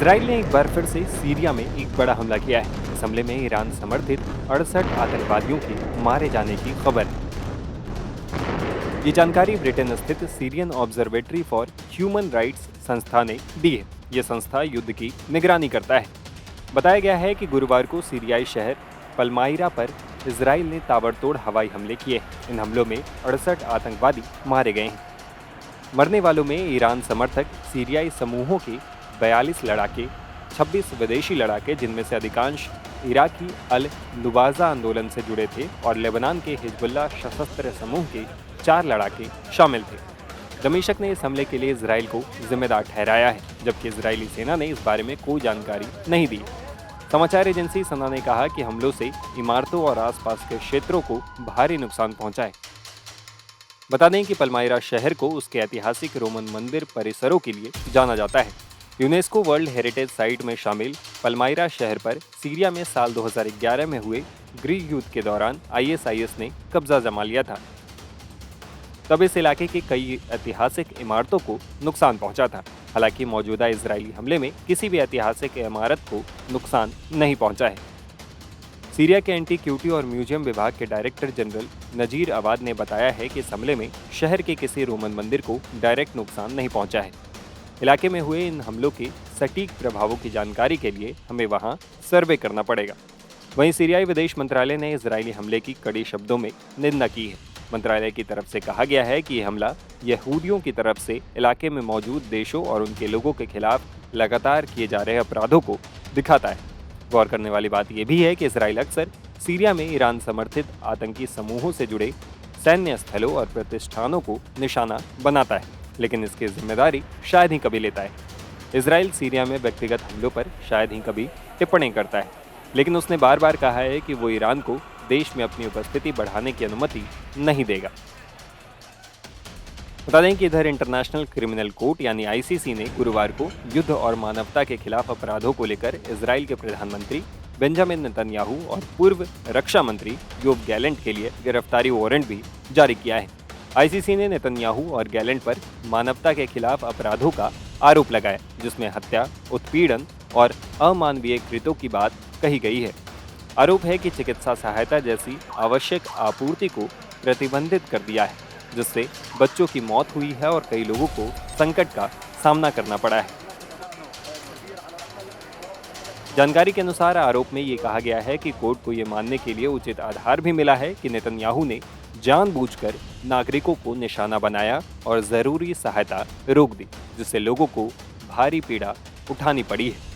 Israel ने एक बार फिर से सीरिया में एक बड़ा हमला किया है। इस हमले में ईरान समर्थित 68 आतंकवादियों के मारे जाने की खबर है। ये जानकारी ब्रिटेन स्थित Syrian observatory for human rights संस्था ने दी है। यह संस्था युद्ध की निगरानी करता है। बताया गया है कि गुरुवार को सीरियाई शहर पलमाइरा पर इसराइल ने ताबड़तोड़ हवाई हमले किए। इन हमलों में 68 आतंकवादी मारे गए हैं। मरने वालों में ईरान समर्थक सीरियाई समूहों के 42 लड़ाके, 26 विदेशी लड़ाके जिनमें से अधिकांश इराकी अल नुबाजा आंदोलन से जुड़े थे, और लेबनान के हिजबुल्लाह सशस्त्र समूह के 4 लड़ाके शामिल थे। दमिश्क ने इस हमले के लिए इजराइल को जिम्मेदार ठहराया है, जबकि इजरायली सेना ने इस बारे में कोई जानकारी नहीं दी। समाचार एजेंसी सना ने कहा कि हमलों से इमारतों और आसपास के क्षेत्रों को भारी नुकसान पहुंचा है। बता दें कि पलमाइरा शहर को उसके ऐतिहासिक रोमन मंदिर परिसरों के लिए जाना जाता है। यूनेस्को वर्ल्ड हेरिटेज साइट में शामिल पलमाइरा शहर पर सीरिया में साल 2011 में हुए गृह युद्ध के दौरान ISIS ने कब्जा जमा लिया था। तब इस इलाके की कई ऐतिहासिक इमारतों को नुकसान पहुंचा था। हालांकि मौजूदा इजरायली हमले में किसी भी ऐतिहासिक इमारत को नुकसान नहीं पहुंचा है। सीरिया के एंटीक्यूटी और म्यूजियम विभाग के डायरेक्टर जनरल नजीर अवाद ने बताया है कि इस हमले में शहर के किसी रोमन मंदिर को डायरेक्ट नुकसान नहीं पहुंचा है। इलाके में हुए इन हमलों के सटीक प्रभावों की जानकारी के लिए हमें वहां सर्वे करना पड़ेगा। वहीं सीरियाई विदेश मंत्रालय ने इजरायली हमले की कड़ी शब्दों में निंदा की है। मंत्रालय की तरफ से कहा गया है कि यह हमला यहूदियों की तरफ से इलाके में मौजूद देशों और उनके लोगों के खिलाफ लगातार किए जा रहे अपराधों को दिखाता है। गौर करने वाली बात यह भी है कि इजराइल अक्सर सीरिया में ईरान समर्थित आतंकी समूहों से जुड़े सैन्य स्थलों और प्रतिष्ठानों को निशाना बनाता है, लेकिन इसकी जिम्मेदारी शायद ही कभी लेता है। इजराइल सीरिया में व्यक्तिगत हमलों पर शायद ही कभी टिप्पणी करता है, लेकिन उसने बार बार कहा है कि वो ईरान को देश में अपनी उपस्थिति बढ़ाने की अनुमति नहीं देगा। बता दें कि इधर इंटरनेशनल क्रिमिनल कोर्ट यानी ICC ने गुरुवार को युद्ध और मानवता के खिलाफ अपराधों को लेकर इजराइल के प्रधानमंत्री बेंजामिन नेतन्याहू और पूर्व रक्षा मंत्री योव गैलेंट के लिए गिरफ्तारी वारंट भी जारी किया है। ICC ने नेतन्याहू और गैलेंट पर मानवता के खिलाफ अपराधों का आरोप लगाया, जिसमें हत्या, उत्पीड़न और अमानवीय कृत्यों की बात कही गई है। आरोप है कि चिकित्सा सहायता जैसी आवश्यक आपूर्ति को प्रतिबंधित कर दिया है, जिससे बच्चों की मौत हुई है और कई लोगों को संकट का सामना करना पड़ा है। जानकारी के अनुसार आरोप में ये कहा गया है कि कोर्ट को ये मानने के लिए उचित आधार भी मिला है कि नेतन्याहू ने जानबूझकर नागरिकों को निशाना बनाया और जरूरी सहायता रोक दी, जिससे लोगों को भारी पीड़ा उठानी पड़ी है।